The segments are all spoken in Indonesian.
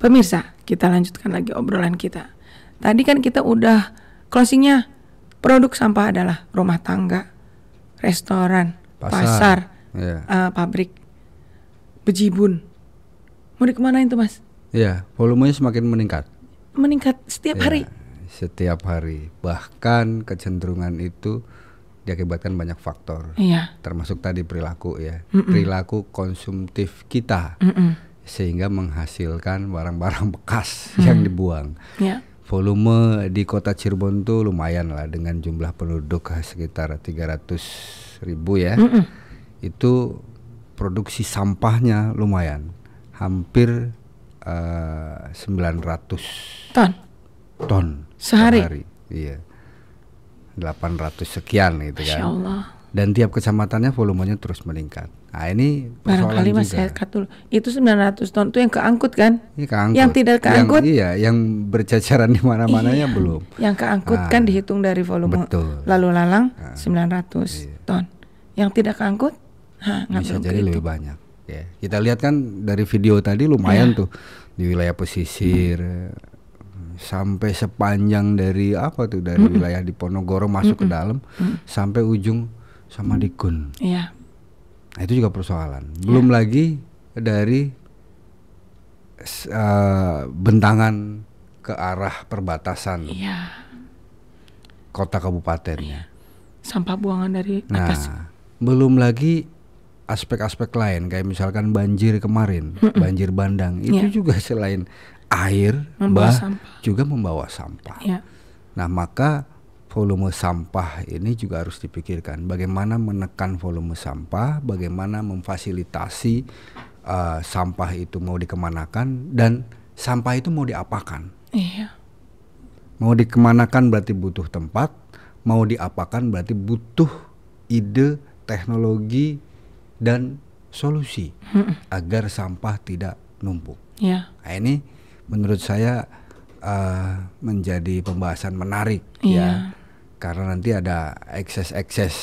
Pemirsa, kita lanjutkan lagi obrolan kita. Tadi kan kita udah closingnya, produk sampah adalah rumah tangga, restoran, pasar, pabrik, bejibun. Mau dikemanain tuh Mas? Ya, volumenya semakin meningkat. Meningkat setiap hari? Setiap hari. Bahkan kecenderungan itu diakibatkan banyak faktor. Termasuk tadi perilaku ya. Perilaku konsumtif kita. Sehingga menghasilkan barang-barang bekas yang dibuang. Volume di kota Cirebon tuh lumayan lah, dengan jumlah penduduk sekitar 300.000 ya. Itu produksi sampahnya lumayan, hampir 900 ton sehari. Iya, 800 sekian gitu kan. Masya Allah. Dan tiap kecamatannya volumenya terus meningkat. Nah ini barangkali Mas saya cut dulu. Itu 900 ton itu yang keangkut kan? Iya, keangkut. Yang tidak keangkut? Yang berceceran di mana-mananya belum. Yang keangkut kan dihitung dari volume lalu lalang 900 ton. Yang tidak keangkut? Bisa jadi lebih banyak. Ya, kita lihat kan dari video tadi lumayan tuh di wilayah pesisir, sampai sepanjang dari dari wilayah di Ponorogo masuk ke dalam sampai ujung Samadikun. Nah, itu juga persoalan. Belum lagi dari bentangan ke arah perbatasan kota kabupatennya. Sampah buangan dari atas. Nah, belum lagi aspek-aspek lain kayak misalkan banjir kemarin, banjir bandang itu juga selain air, juga membawa sampah. Nah, maka volume sampah ini juga harus dipikirkan. Bagaimana menekan volume sampah, bagaimana memfasilitasi sampah itu mau dikemanakan, dan sampah itu mau diapakan. Mau dikemanakan berarti butuh tempat, mau diapakan berarti butuh ide, teknologi, dan solusi agar sampah tidak numpuk. Nah, ini menurut saya menjadi pembahasan menarik ya, karena nanti ada ekses-ekses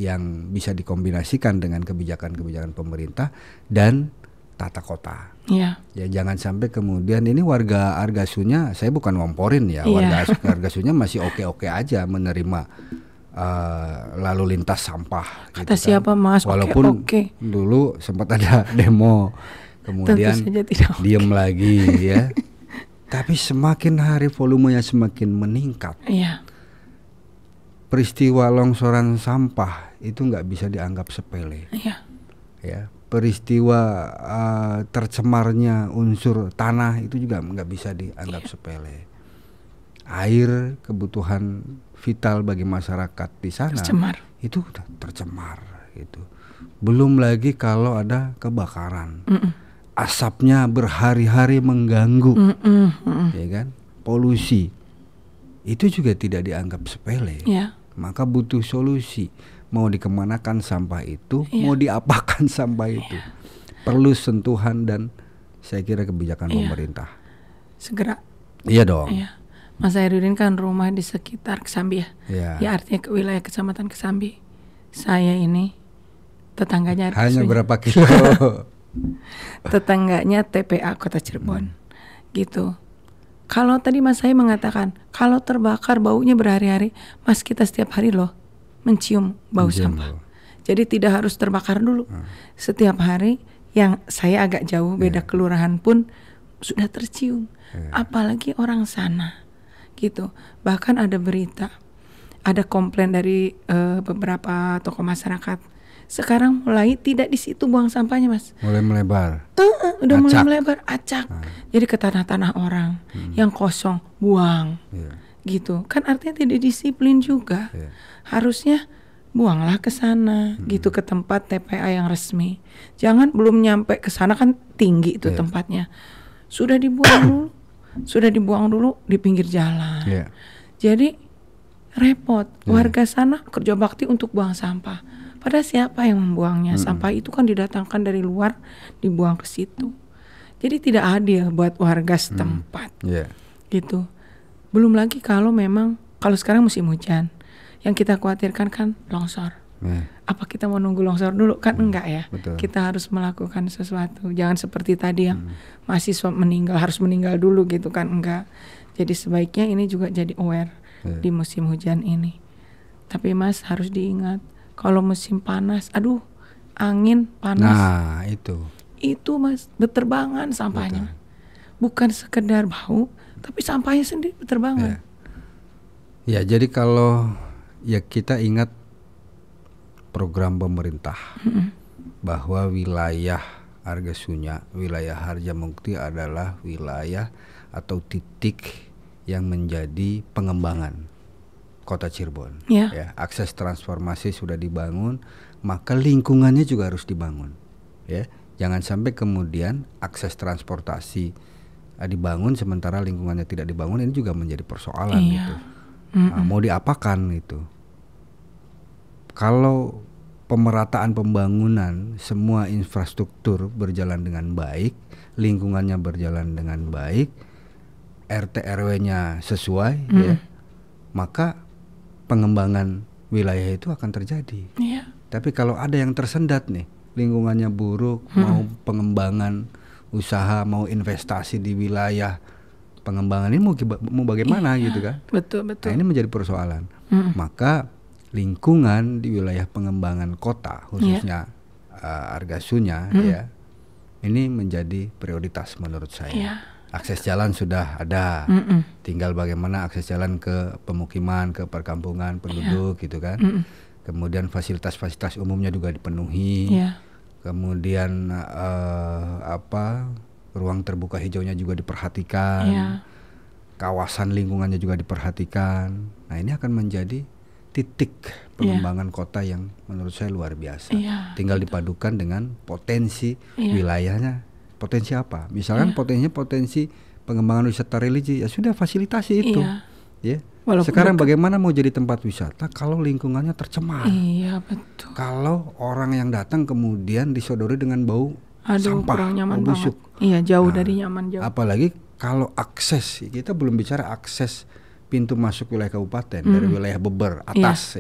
yang bisa dikombinasikan dengan kebijakan-kebijakan pemerintah dan tata kota. Ya, jangan sampai kemudian ini warga Argasunya, saya bukan ngomporin ya, warga Argasunya masih oke-oke aja menerima lalu lintas sampah. Kata gitu siapa kan. Mas? Walaupun dulu sempat ada demo, kemudian diem lagi ya. Tapi semakin hari volumenya semakin meningkat. Peristiwa longsoran sampah itu nggak bisa dianggap sepele. Ya, peristiwa tercemarnya unsur tanah itu juga nggak bisa dianggap sepele. Air, kebutuhan vital bagi masyarakat di sana itu tercemar gitu. Belum lagi kalau ada kebakaran. Asapnya berhari-hari mengganggu, ya kan? Polusi itu juga tidak dianggap sepele. Maka butuh solusi. Mau dikemanakan sampah itu, mau diapakan sampah itu, perlu sentuhan dan saya kira kebijakan pemerintah. Segera. Iya dong. Mas Hairudin kan rumah di sekitar Kesambi ya. Ya artinya ke wilayah kecamatan Kesambi. Saya ini tetangganya hanya berapa kilo? Tetangganya TPA Kota Cirebon, gitu. Kalau tadi Mas saya mengatakan kalau terbakar baunya berhari-hari, Mas kita setiap hari loh mencium bau sampah. Jadi tidak harus terbakar dulu. Setiap hari yang saya agak jauh beda kelurahan pun sudah tercium. Apalagi orang sana, gitu. Bahkan ada berita, ada komplain dari beberapa tokoh masyarakat. Sekarang mulai tidak di situ buang sampahnya Mas. Mulai melebar. Udah mulai melebar, acak. Jadi ke tanah-tanah orang yang kosong buang, gitu. Kan artinya tidak disiplin juga. Harusnya buanglah ke sana, gitu, ke tempat TPA yang resmi. Jangan belum nyampe ke sana kan tinggi itu tempatnya. Sudah dibuang dulu di pinggir jalan. Jadi repot. Warga sana kerja bakti untuk buang sampah. Padahal siapa yang membuangnya? Sampah itu kan didatangkan dari luar, dibuang ke situ. Jadi tidak adil buat warga setempat. Gitu. Belum lagi kalau sekarang musim hujan, yang kita khawatirkan kan longsor. Apa kita mau nunggu longsor dulu? Kan enggak ya. Betul. Kita harus melakukan sesuatu. Jangan seperti tadi yang mahasiswa harus meninggal dulu gitu kan, enggak. Jadi sebaiknya ini juga jadi aware di musim hujan ini. Tapi Mas harus diingat, kalau musim panas, aduh, angin panas. Nah, itu Mas, berterbangan sampahnya. Bukan sekedar bau, tapi sampahnya sendiri berterbangan. Ya, jadi kalau kita ingat program pemerintah bahwa wilayah Argasunya, wilayah Harjamukti adalah wilayah atau titik yang menjadi pengembangan Kota Cirebon. Ya, akses transformasi sudah dibangun, maka lingkungannya juga harus dibangun. Ya, jangan sampai kemudian akses transportasi dibangun sementara lingkungannya tidak dibangun, ini juga menjadi persoalan gitu. Mau diapakan itu? Kalau pemerataan pembangunan, semua infrastruktur berjalan dengan baik, lingkungannya berjalan dengan baik, RT RW-nya sesuai, ya, maka pengembangan wilayah itu akan terjadi. Tapi kalau ada yang tersendat nih, lingkungannya buruk, mau pengembangan usaha, mau investasi di wilayah pengembangan ini mau bagaimana gitu kan? Betul. Nah, ini menjadi persoalan. Maka lingkungan di wilayah pengembangan kota, khususnya Argasunya, ya, ini menjadi prioritas menurut saya. Akses jalan sudah ada, tinggal bagaimana akses jalan ke pemukiman, ke perkampungan penduduk gitu kan. Kemudian fasilitas-fasilitas umumnya juga dipenuhi. Kemudian ruang terbuka hijaunya juga diperhatikan, kawasan lingkungannya juga diperhatikan. Nah, ini akan menjadi titik pengembangan kota yang menurut saya luar biasa. Tinggal dipadukan dengan potensi wilayahnya. Potensi apa? Misalkan potensi pengembangan wisata religi, ya sudah fasilitasi itu. Ya. Sekarang bagaimana mau jadi tempat wisata kalau lingkungannya tercemar? Betul. Kalau orang yang datang kemudian disodori dengan bau sampah, kurang nyaman busuk. Jauh dari nyaman jauh. Apalagi kalau akses, kita belum bicara akses pintu masuk wilayah kabupaten dari wilayah Beber atas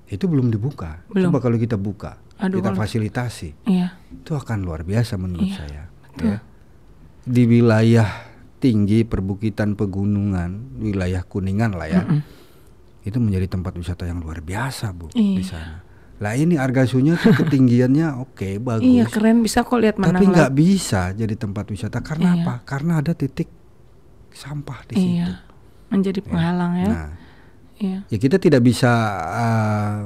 itu belum dibuka. Coba kalau kita buka, kita fasilitasi, itu akan luar biasa menurut saya. Ya. Di wilayah tinggi, perbukitan, pegunungan, wilayah Kuningan lah ya, itu menjadi tempat wisata yang luar biasa, Bu, di sana. Lah ini Argasunya tuh ketinggiannya oke, bagus. Iya, keren, bisa kok lihat menang. Tapi nggak bisa jadi tempat wisata karena apa? Karena ada titik sampah di situ. Menjadi penghalang ya. Nah, ya kita tidak bisa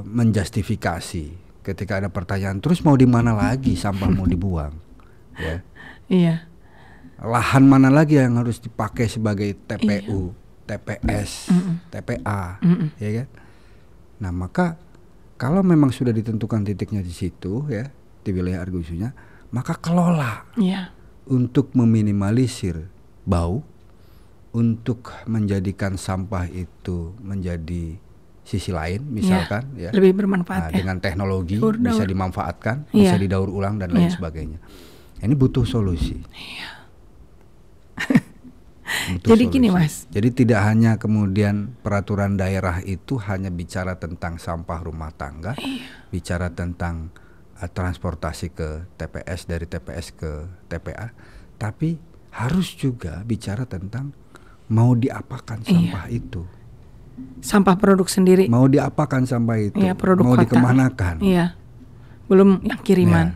menjustifikasi ketika ada pertanyaan terus mau di mana lagi sampah mau dibuang, ya. Lahan mana lagi yang harus dipakai sebagai TPU, TPS, TPA, ya kan? Nah, maka kalau memang sudah ditentukan titiknya di situ, ya, di wilayah Argasunya, maka kelola untuk meminimalisir bau, untuk menjadikan sampah itu menjadi sisi lain, misalkan, lebih bermanfaat. Dengan teknologi bisa dimanfaatkan, bisa didaur ulang dan lain sebagainya. Ini butuh solusi. Jadi gini, Mas. Jadi tidak hanya kemudian peraturan daerah itu hanya bicara tentang sampah rumah tangga, bicara tentang transportasi ke TPS, dari TPS ke TPA, tapi harus juga bicara tentang mau diapakan sampah itu. Sampah produk sendiri. Mau diapakan sampah itu? Produk mau kota. Dikemanakan? Belum yang kiriman.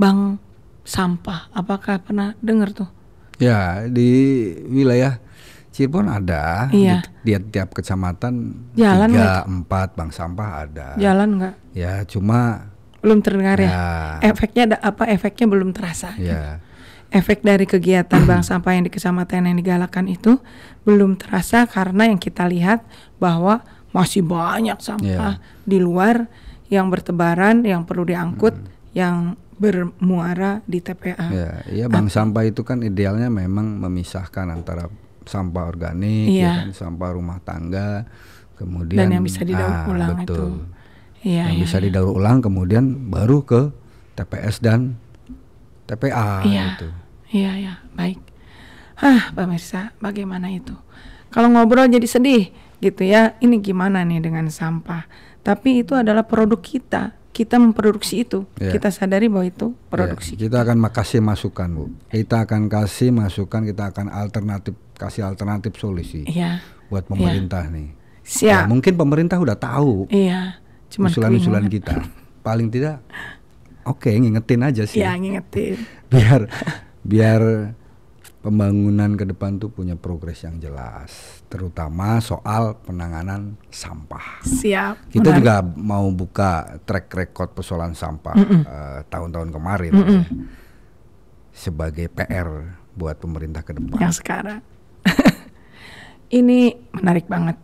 Bank sampah, apakah pernah dengar tuh? Ya, di wilayah Cirebon ada, di tiap kecamatan 3-4 bank sampah ada. Jalan nggak? Ya, cuma belum terdengar ya. Efeknya efeknya belum terasa. Efek dari kegiatan bank sampah yang di kecamatan yang digalakan itu belum terasa karena yang kita lihat bahwa masih banyak sampah di luar yang bertebaran, yang perlu diangkut, yang bermuara di TPA. Bank sampah itu kan idealnya memang memisahkan antara sampah organik, sampah rumah tangga, kemudian dan yang bisa didaur ulang itu. Yang bisa didaur ulang kemudian baru ke TPS dan TPA gitu. Baik. Pemirsa, bagaimana itu? Kalau ngobrol jadi sedih, gitu ya. Ini gimana nih dengan sampah? Tapi itu adalah produk kita. Kita memproduksi itu. Kita sadari bahwa itu produksi. Kita akan kasih masukan, Bu. Kita akan kasih masukan, kita akan kasih alternatif solusi buat pemerintah nih. Siap. Mungkin pemerintah udah tahu usulan-usulan kita. Paling tidak ngingetin aja sih. Iya, ngingetin. Biar pembangunan ke depan tuh punya progres yang jelas, terutama soal penanganan sampah. Siap. Kita juga mau buka track record persoalan sampah tahun-tahun kemarin sebagai PR buat pemerintah ke depan. Yang sekarang. Ini menarik banget.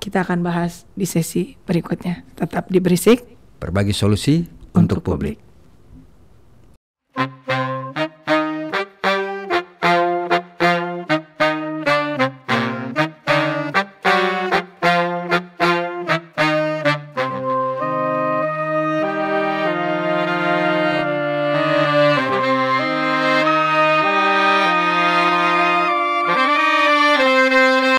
Kita akan bahas di sesi berikutnya. Tetap di Berisik. Berbagi solusi untuk publik.